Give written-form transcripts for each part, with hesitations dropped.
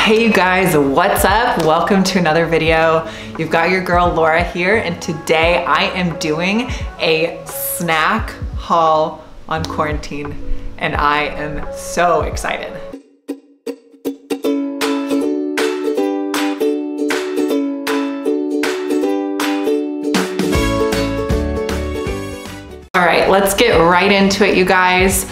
Hey you guys, what's up? Welcome to another video. You've got your girl Laura here, and today I am doing a snack haul on quarantine, and I am so excited. All right, let's get right into it, you guys.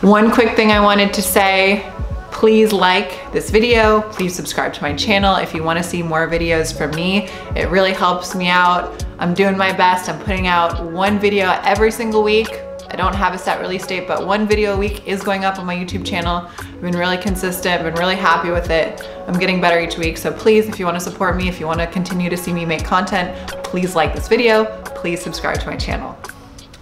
One quick thing I wanted to say. Please like this video, please subscribe to my channel if you want to see more videos from me. It really helps me out. I'm doing my best. I'm putting out one video every single week. I don't have a set release date, but one video a week is going up on my YouTube channel. I've been really consistent, been really happy with it. I'm getting better each week, so please, if you want to support me, if you want to continue to see me make content, please like this video, please subscribe to my channel.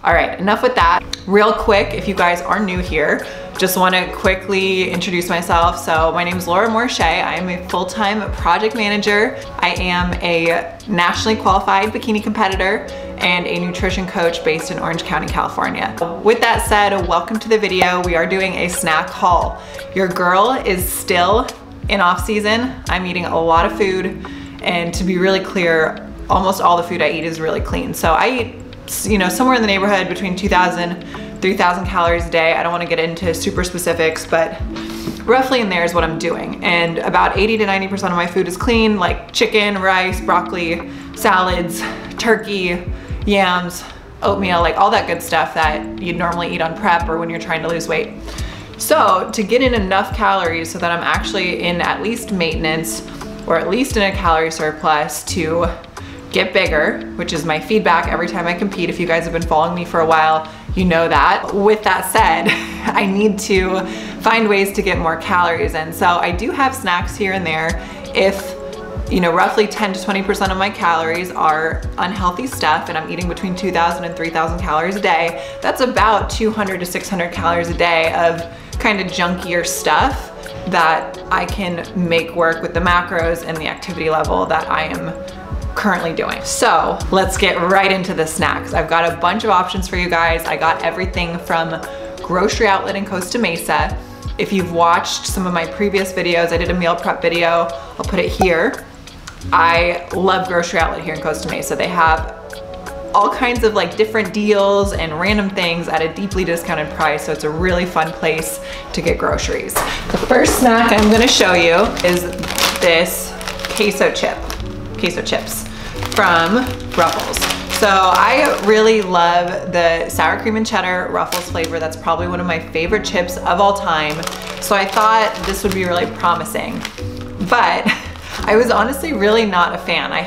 All right, enough with that. Real quick, if you guys are new here, just want to quickly introduce myself. So my name is Laura Moore-Shay. I am a full-time project manager. I am a nationally qualified bikini competitor and a nutrition coach based in Orange County, California. With that said, welcome to the video. We are doing a snack haul. Your girl is still in off season. I'm eating a lot of food, and to be really clear, almost all the food I eat is really clean. So I eat, you know, somewhere in the neighborhood between 2,000 3,000 calories a day. I don't want to get into super specifics, but roughly in there is what I'm doing. And about 80 to 90% of my food is clean, like chicken, rice, broccoli, salads, turkey, yams, oatmeal, like all that good stuff that you'd normally eat on prep or when you're trying to lose weight. So to get in enough calories so that I'm actually in at least maintenance or at least in a calorie surplus to get bigger, which is my feedback every time I compete. If you guys have been following me for a while, you know that. With that said, I need to find ways to get more calories in. So I do have snacks here and there. If, you know, roughly 10 to 20% of my calories are unhealthy stuff and I'm eating between 2,000 and 3,000 calories a day, that's about 200 to 600 calories a day of kind of junkier stuff that I can make work with the macros and the activity level that I am currently doing. So let's get right into the snacks. I've got a bunch of options for you guys. I got everything from Grocery Outlet in Costa Mesa. If you've watched some of my previous videos, I did a meal prep video. I'll put it here. I love Grocery Outlet here in Costa Mesa. They have all kinds of like different deals and random things at a deeply discounted price. So it's a really fun place to get groceries. The first snack I'm gonna show you is this queso chips from Ruffles. So I really love the sour cream and cheddar Ruffles flavor. That's probably one of my favorite chips of all time. So I thought this would be really promising, but I was honestly really not a fan. I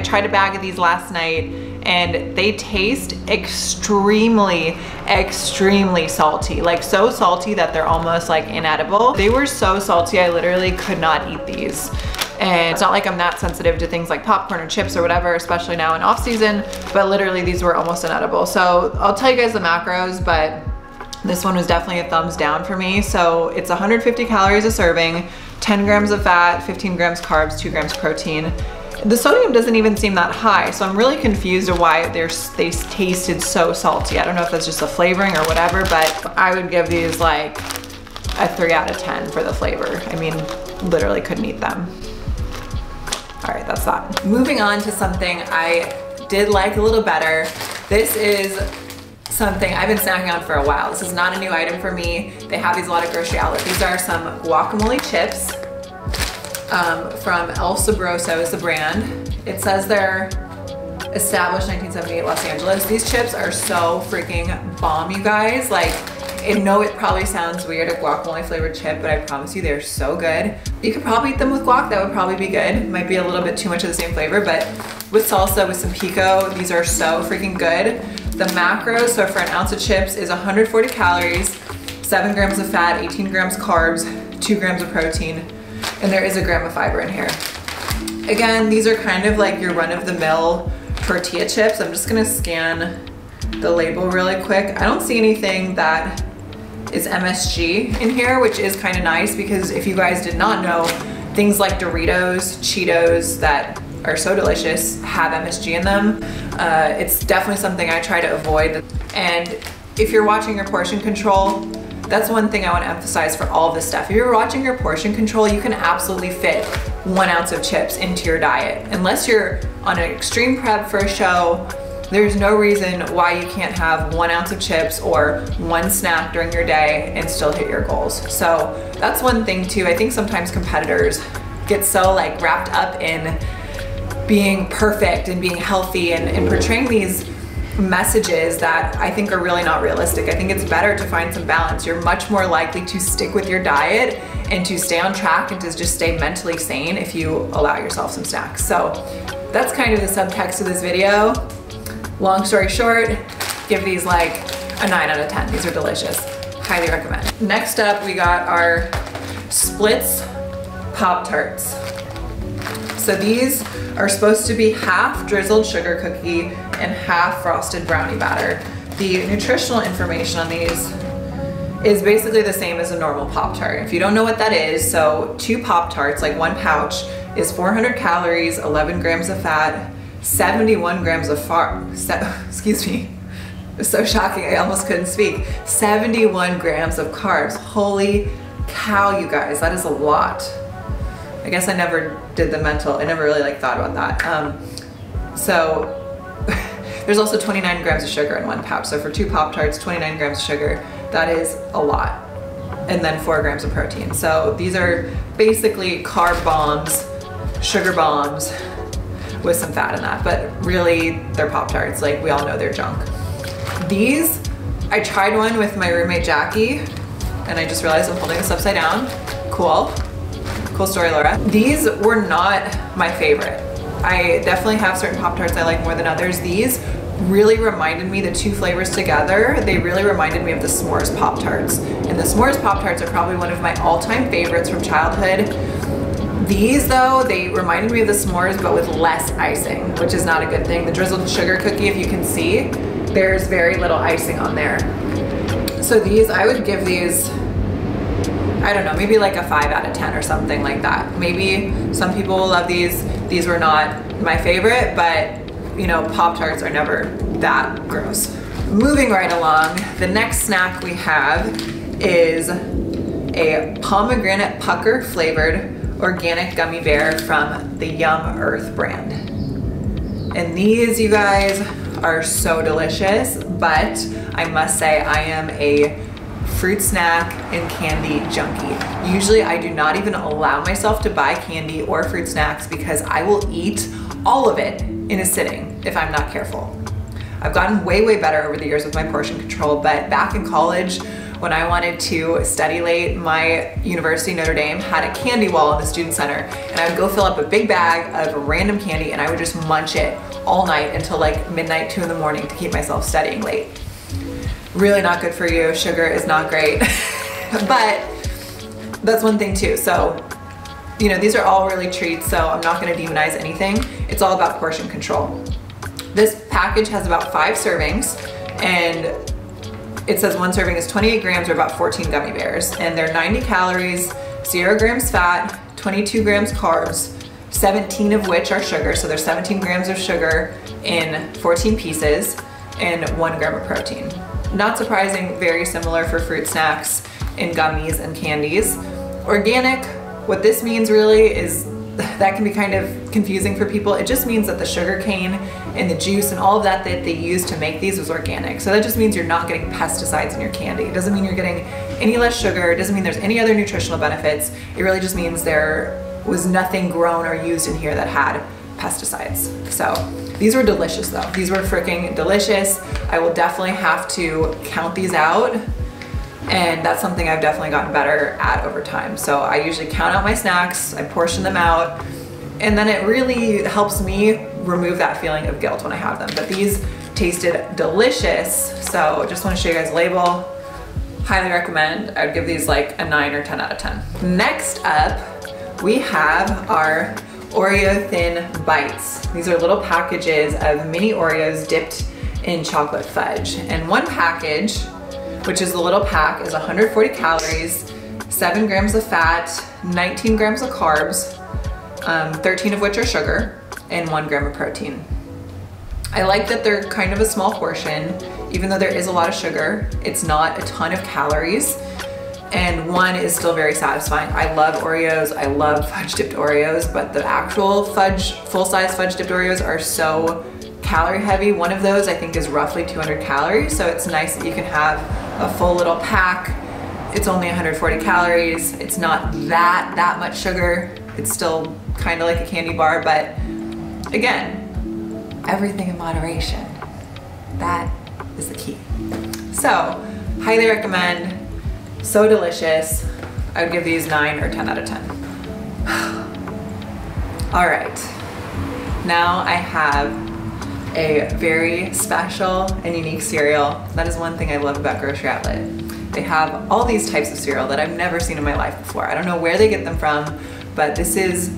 tried a bag of these last night and they taste extremely salty. Like so salty that they're almost like inedible. They were so salty, I literally could not eat these. And it's not like I'm that sensitive to things like popcorn or chips or whatever, especially now in off season, but literally these were almost inedible. So I'll tell you guys the macros, but this one was definitely a thumbs down for me. So it's 150 calories a serving, 10 grams of fat, 15 grams carbs, 2 grams protein. The sodium doesn't even seem that high, so I'm really confused of why they tasted so salty. I don't know if that's just the flavoring or whatever, but I would give these like a 3 out of 10 for the flavor. I mean, literally couldn't eat them. All right, that's that. Moving on to something I did like a little better. This is something I've been snacking on for a while. This is not a new item for me. They have these a lot of Grocery Outlet. These are some guacamole chips from El Sabroso is the brand. It says they're established 1978 Los Angeles. These chips are so freaking bomb, you guys. Like, I know it probably sounds weird, a guacamole flavored chip, but I promise you they're so good. You could probably eat them with guac, that would probably be good. Might be a little bit too much of the same flavor, but with salsa, with some pico, these are so freaking good. The macros, so for an ounce of chips, is 140 calories, 7 grams of fat, 18 grams carbs, 2 grams of protein, and there is a gram of fiber in here. Again, these are kind of like your run-of-the-mill tortilla chips. I'm just gonna scan the label really quick. I don't see anything that is MSG in here, which is kind of nice because if you guys did not know, things like Doritos, Cheetos that are so delicious have MSG in them. It's definitely something I try to avoid. And if you're watching your portion control, that's one thing I want to emphasize for all of this stuff. If you're watching your portion control, you can absolutely fit 1 ounce of chips into your diet. Unless you're on an extreme prep for a show, there's no reason why you can't have 1 ounce of chips or one snack during your day and still hit your goals. So that's one thing too. I think sometimes competitors get so like wrapped up in being perfect and being healthy and portraying these messages that I think are really not realistic. I think it's better to find some balance. You're much more likely to stick with your diet and to stay on track and to just stay mentally sane if you allow yourself some snacks. So that's kind of the subtext of this video. Long story short, give these like a 9 out of 10. These are delicious. Highly recommend. Next up, we got our Splits PopTarts. So these are supposed to be half drizzled sugar cookie and half frosted brownie batter. The nutritional information on these is basically the same as a normal Pop-Tart. If you don't know what that is, so 2 Pop-Tarts, like 1 pouch, is 400 calories, 11 grams of fat, 71 grams of excuse me, it's so shocking, I almost couldn't speak. 71 grams of carbs. Holy cow, you guys, that is a lot. I guess I never did the mental, I never really like thought about that. So there's also 29 grams of sugar in 1 pouch. So for 2 Pop-Tarts, 29 grams of sugar, that is a lot. And then 4 grams of protein. So these are basically carb bombs, sugar bombs, with some fat in that, but really they're Pop-Tarts. Like, we all know they're junk. These, I tried one with my roommate Jackie, and I just realized I'm holding this upside down. Cool story, Laura. These were not my favorite. I definitely have certain Pop-Tarts I like more than others. These really reminded me, the 2 flavors together, they really reminded me of the S'mores Pop-Tarts. And the S'mores Pop-Tarts are probably one of my all-time favorites from childhood. These though, they reminded me of the s'mores but with less icing, which is not a good thing. The drizzled sugar cookie, if you can see, there's very little icing on there. So these, I would give these, I don't know, maybe like a 5 out of 10 or something like that. Maybe some people will love these. These were not my favorite, but you know, Pop-Tarts are never that gross. Moving right along, the next snack we have is a pomegranate pucker flavored organic gummy bear from the Yum Earth brand. And these, you guys, are so delicious, but I must say I am a fruit snack and candy junkie. Usually I do not even allow myself to buy candy or fruit snacks because I will eat all of it in a sitting if I'm not careful. I've gotten way, way better over the years with my portion control, but back in college, when I wanted to study late, my university, Notre Dame, had a candy wall in the student center, and I would go fill up a big bag of random candy and I would just munch it all night until like midnight, 2 in the morning to keep myself studying late. Really not good for you. Sugar is not great, but that's one thing too. So, you know, these are all really treats, so I'm not gonna demonize anything. It's all about portion control. This package has about 5 servings, and it says 1 serving is 28 grams or about 14 gummy bears, and they're 90 calories, 0 grams fat, 22 grams carbs, 17 of which are sugar. So there's 17 grams of sugar in 14 pieces and 1 gram of protein. Not surprising, very similar for fruit snacks and gummies and candies. Organic, what this means really is that can be kind of confusing for people. It just means that the sugar cane and the juice and all of that they use to make these was organic. So that just means you're not getting pesticides in your candy. It doesn't mean you're getting any less sugar. It doesn't mean there's any other nutritional benefits. It really just means there was nothing grown or used in here that had pesticides. So these were delicious though. These were freaking delicious. I will definitely have to count these out. And that's something I've definitely gotten better at over time. So I usually count out my snacks, I portion them out, and then it really helps me remove that feeling of guilt when I have them. But these tasted delicious, so just want to show you guys the label. Highly recommend. I would give these like a 9 or 10 out of 10. Next up, we have our Oreo Thin Bites. These are little packages of mini Oreos dipped in chocolate fudge. And one package, which is the little pack, is 140 calories, 7 grams of fat, 19 grams of carbs, 13 of which are sugar, and 1 gram of protein. I like that they're kind of a small portion, even though there is a lot of sugar. It's not a ton of calories. and one is still very satisfying. I love Oreos, I love fudge dipped Oreos, but the actual full-size fudge dipped Oreos are so calorie heavy. One of those I think is roughly 200 calories, so it's nice that you can have a full little pack. It's only 140 calories. It's not that much sugar. It's still kind of like a candy bar, but again, everything in moderation. That is the key. So, highly recommend. So delicious. I would give these 9 or 10 out of 10. All right, now I have a very special and unique cereal. That is one thing I love about Grocery Outlet. They have all these types of cereal that I've never seen in my life before. I don't know where they get them from, but this is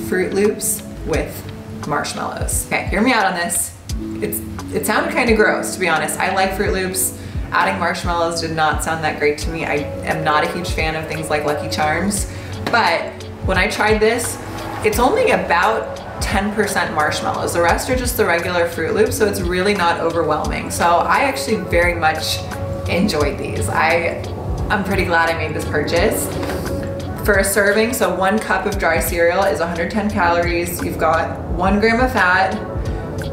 Fruit Loops with marshmallows. Okay, hear me out on this. It sounded kind of gross, to be honest. I like Fruit Loops. Adding marshmallows did not sound that great to me. I am not a huge fan of things like Lucky Charms, but when I tried this, it's only about 10% marshmallows. The rest are just the regular Fruit Loops, so it's really not overwhelming. So I actually very much enjoyed these. I'm pretty glad I made this purchase. For a serving, so 1 cup of dry cereal is 110 calories. You've got 1 gram of fat,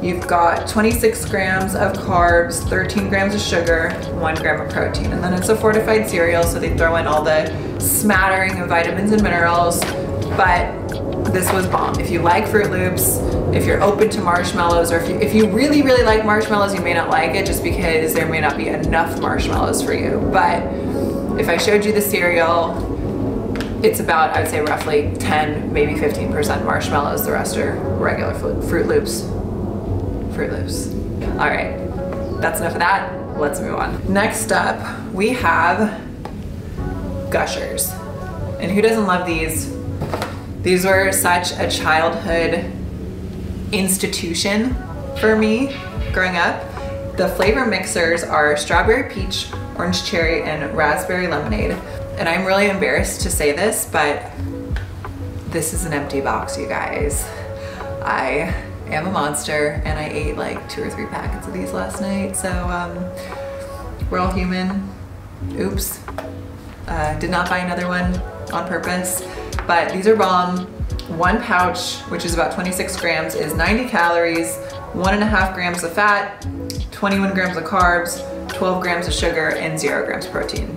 you've got 26 grams of carbs, 13 grams of sugar, 1 gram of protein. And then it's a fortified cereal, so they throw in all the smattering of vitamins and minerals, but this was bomb. If you like Fruit Loops, if you're open to marshmallows, or if you really like marshmallows, you may not like it just because there may not be enough marshmallows for you. But if I showed you the cereal, it's about, I would say, roughly 10, maybe 15% marshmallows. The rest are regular Fruit Loops. Fruit Loops. All right, that's enough of that. Let's move on. Next up, we have Gushers. And who doesn't love these? These were such a childhood institution for me growing up. The flavor mixers are strawberry peach, orange cherry, and raspberry lemonade. And I'm really embarrassed to say this, but this is an empty box, you guys. I am a monster, and I ate like 2 or 3 packets of these last night, so we're all human. Oops. Did not buy another one on purpose, but these are bomb. 1 pouch, which is about 26 grams, is 90 calories, 1.5 grams of fat, 21 grams of carbs, 12 grams of sugar, and 0 grams of protein.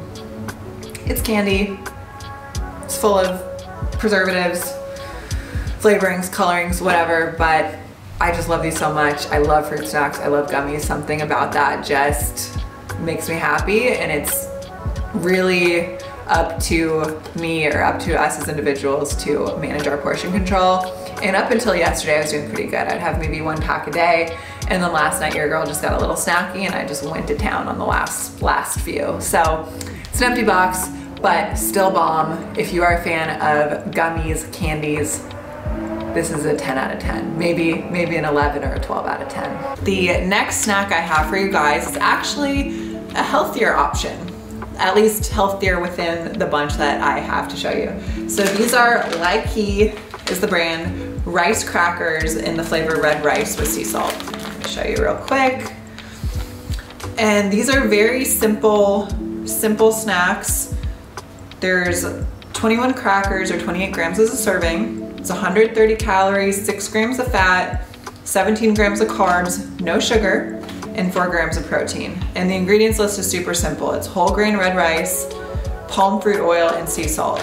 It's candy. It's full of preservatives, flavorings, colorings, whatever, but I just love these so much. I love fruit snacks. I love gummies. Something about that just makes me happy, and it's really up to me or up to us as individuals to manage our portion control. And up until yesterday, I was doing pretty good. I'd have maybe 1 pack a day. And then last night, your girl just got a little snacky, and I just went to town on the last few. So it's an empty box, but still bomb. If you are a fan of gummies, candies, this is a 10 out of 10. Maybe an 11 or a 12 out of 10. The next snack I have for you guys is actually a healthier option. At least healthier within the bunch that I have to show you. So these are Like He is the brand, rice crackers in the flavor red rice with sea salt. Let me show you real quick. And these are very simple snacks. There's 21 crackers or 28 grams as a serving. It's 130 calories, 6 grams of fat, 17 grams of carbs, no sugar, and 4 grams of protein. And the ingredients list is super simple. It's whole grain red rice, palm fruit oil, and sea salt.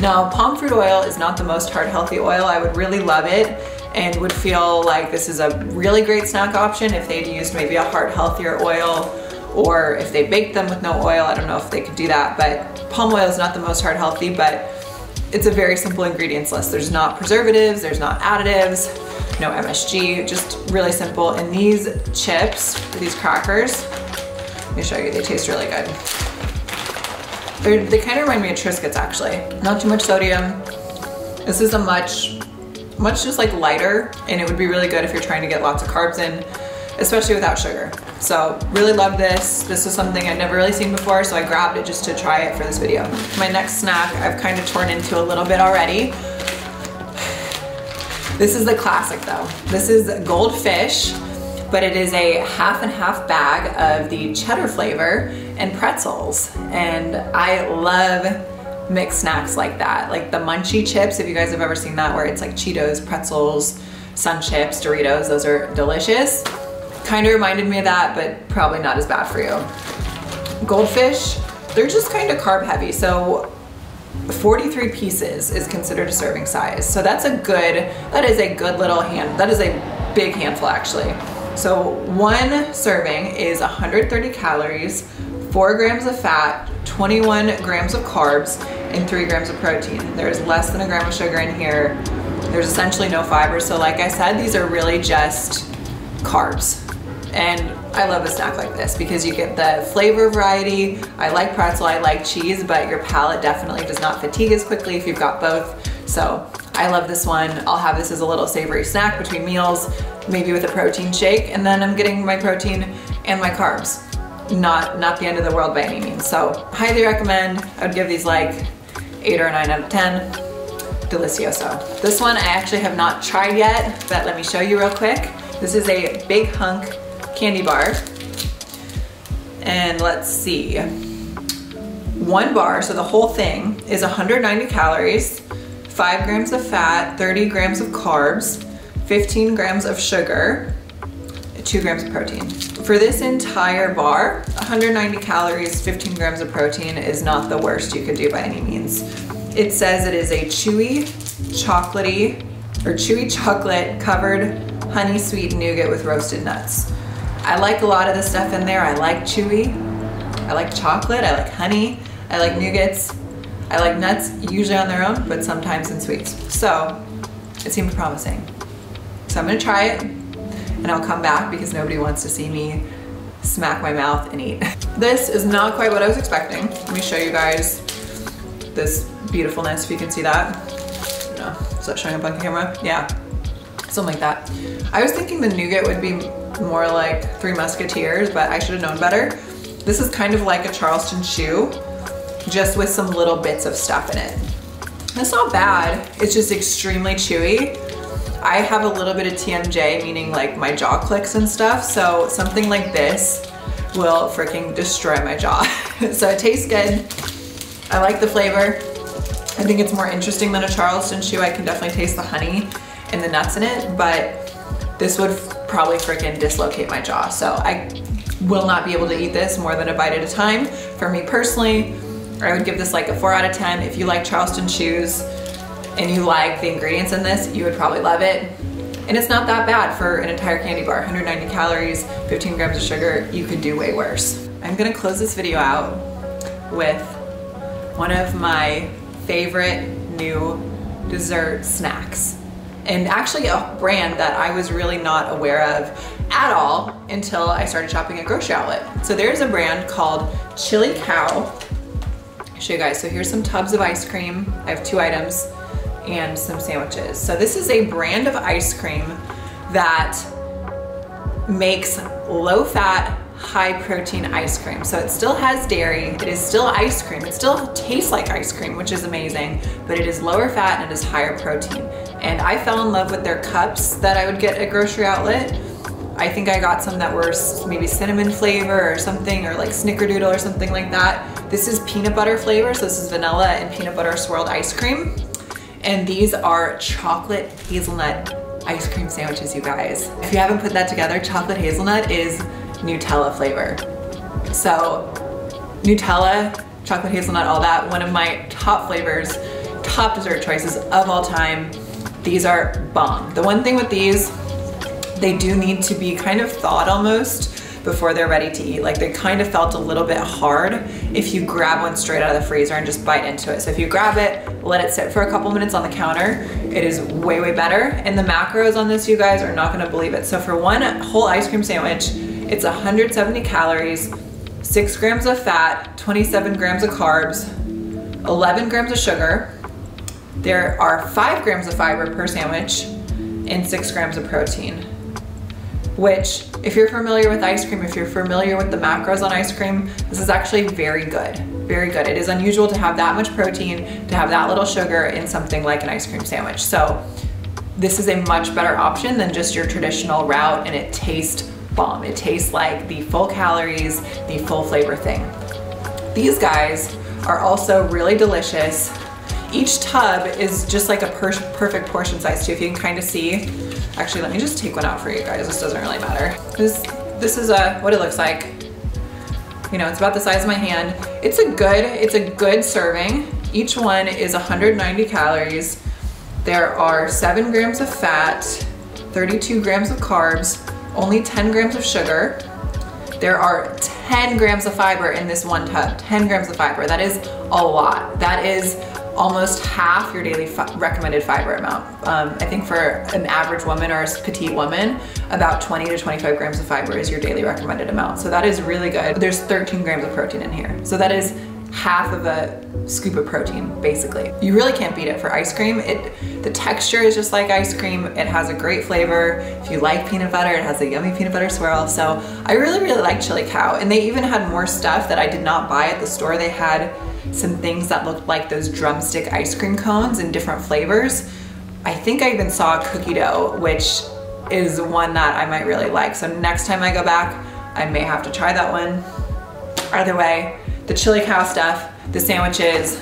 Now, palm fruit oil is not the most heart healthy oil. I would really love it and would feel like this is a really great snack option if they'd used maybe a heart healthier oil, or if they baked them with no oil. I don't know if they could do that, but palm oil is not the most heart healthy, but it's a very simple ingredients list. There's not preservatives, there's not additives, no MSG, just really simple. And these chips, these crackers, let me show you, they taste really good. They kind of remind me of Triscuits actually. Not too much sodium. This is a much just like lighter, and it would be really good if you're trying to get lots of carbs in, especially without sugar. So really love this. This is something I'd never really seen before, so I grabbed it just to try it for this video. My next snack I've kind of torn into a little bit already. This is the classic though. This is Goldfish, but it is a half and half bag of the cheddar flavor, and pretzels. And I love mixed snacks like that. Like the Munchie chips, if you guys have ever seen that, where it's like Cheetos, pretzels, Sun Chips, Doritos, those are delicious. Kind of reminded me of that, but probably not as bad for you. Goldfish, they're just kind of carb heavy. So 43 pieces is considered a serving size. So that is a good little that is a big handful actually. So one serving is 130 calories, 4 grams of fat, 21 grams of carbs, and 3 grams of protein. There's less than a gram of sugar in here. There's essentially no fiber. So like I said, these are really just carbs. And I love a snack like this because you get the flavor variety. I like pretzel, I like cheese, but your palate definitely does not fatigue as quickly if you've got both. So I love this one. I'll have this as a little savory snack between meals, maybe with a protein shake, and then I'm getting my protein and my carbs. Not the end of the world by any means. So highly recommend. I would give these like 8 or 9 out of 10. Delicioso. This one I actually have not tried yet, but let me show you real quick. This is a big hunk candy bar. And let's see. 1 bar, so the whole thing is 190 calories, 5 grams of fat, 30 grams of carbs, 15 grams of sugar, 2 grams of protein. For this entire bar, 190 calories, 15 grams of protein is not the worst you could do by any means. It says it is a chewy chocolate covered honey sweet nougat with roasted nuts. I like a lot of the stuff in there. I like chewy, I like chocolate, I like honey, I like nougats, I like nuts usually on their own, but sometimes in sweets. So it seemed promising. So I'm gonna try it and I'll come back because nobody wants to see me smack my mouth and eat. This is not quite what I was expecting. Let me show you guys this beautifulness, if you can see that. No, is that showing up on camera? Yeah, something like that. I was thinking the nougat would be more like Three Musketeers, but I should have known better. This is kind of like a Charleston chew, just with some little bits of stuff in it. That's not bad, it's just extremely chewy. I have a little bit of TMJ, meaning like my jaw clicks and stuff, so something like this will freaking destroy my jaw. So it tastes good. I like the flavor. I think it's more interesting than a Charleston chew. I can definitely taste the honey and the nuts in it, but this would probably freaking dislocate my jaw. So I will not be able to eat this more than a bite at a time. For me personally, I would give this like a 4 out of 10. If you like Charleston chews and you like the ingredients in this, you would probably love it. And it's not that bad for an entire candy bar. 190 calories, 15 grams of sugar. You could do way worse. I'm gonna close this video out with one of my favorite new dessert snacks. And actually a brand that I was really not aware of at all until I started shopping at Grocery Outlet. So there's a brand called Chili Cow. I'll show you guys. So here's some tubs of ice cream. I have 2 items and some sandwiches. So this is a brand of ice cream that makes low-fat, high-protein ice cream. So it still has dairy, it is still ice cream, it still tastes like ice cream, which is amazing, but it is lower fat and it is higher protein. And I fell in love with their cups that I would get at Grocery Outlet. I think I got some that were maybe cinnamon flavor or something, or like snickerdoodle or something like that. This is peanut butter flavor, so this is vanilla and peanut butter swirled ice cream. And these are chocolate hazelnut ice cream sandwiches, you guys. If you haven't put that together, chocolate hazelnut is Nutella flavor. So Nutella, chocolate hazelnut, all that, one of my top flavors, top dessert choices of all time. These are bomb. The one thing with these, they do need to be kind of thawed almost before they're ready to eat. Like they kind of felt a little bit hard if you grab one straight out of the freezer and just bite into it. So if you grab it, let it sit for a couple minutes on the counter, it is way, way better. And the macros on this, you guys are not gonna believe it. So for one whole ice cream sandwich, it's 170 calories, 6 grams of fat, 27 grams of carbs, 11 grams of sugar. There are 5 grams of fiber per sandwich and 6 grams of protein. Which, if you're familiar with ice cream, if you're familiar with the macros on ice cream, this is actually very good, very good. It is unusual to have that much protein, to have that little sugar in something like an ice cream sandwich. So this is a much better option than just your traditional route, and it tastes bomb. It tastes like the full calories, the full flavor thing. These guys are also really delicious. Each tub is just like a perfect portion size too, if you can kind of see. Actually, let me just take one out for you guys. This doesn't really matter. This is what it looks like. You know, it's about the size of my hand. It's a good serving. Each one is 190 calories. There are 7 grams of fat, 32 grams of carbs, only 10 grams of sugar. There are 10 grams of fiber in this one tub, 10 grams of fiber. That is a lot. That is almost half your daily recommended fiber amount. I think for an average woman or a petite woman, about 20 to 25 grams of fiber is your daily recommended amount. So that is really good. There's 13 grams of protein in here. So that is half of a scoop of protein, basically. You really can't beat it for ice cream. The texture is just like ice cream. It has a great flavor. If you like peanut butter, it has a yummy peanut butter swirl. So I really like Chili Cow. And they even had more stuff that I did not buy at the store. They had some things that looked like those drumstick ice cream cones in different flavors. I think I even saw a cookie dough, which is one that I might really like. So next time I go back, I may have to try that one. Either way, the Chili Cow stuff, the sandwiches,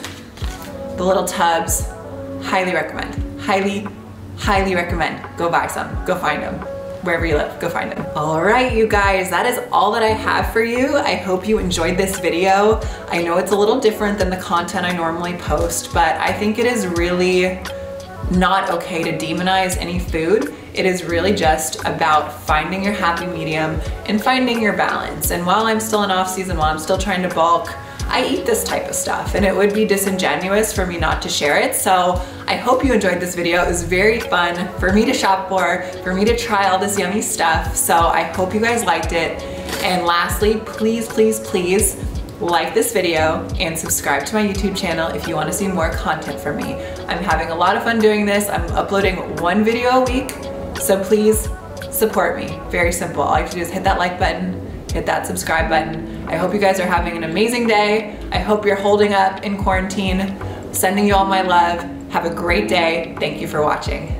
the little tubs, highly recommend. Highly recommend. Go buy some, go find them. Wherever you live, go find them. All right, you guys, that is all that I have for you. I hope you enjoyed this video. I know it's a little different than the content I normally post, but I think it is really not okay to demonize any food. It is really just about finding your happy medium and finding your balance. And while I'm still in off season, while I'm still trying to bulk, I eat this type of stuff and it would be disingenuous for me not to share it. So I hope you enjoyed this video. It was very fun for me to shop for me to try all this yummy stuff. So I hope you guys liked it. And lastly, please like this video and subscribe to my YouTube channel if you want to see more content from me. I'm having a lot of fun doing this. I'm uploading 1 video a week. So please support me. Very simple. All you have to do is hit that like button, hit that subscribe button. I hope you guys are having an amazing day. I hope you're holding up in quarantine. Sending you all my love. Have a great day. Thank you for watching.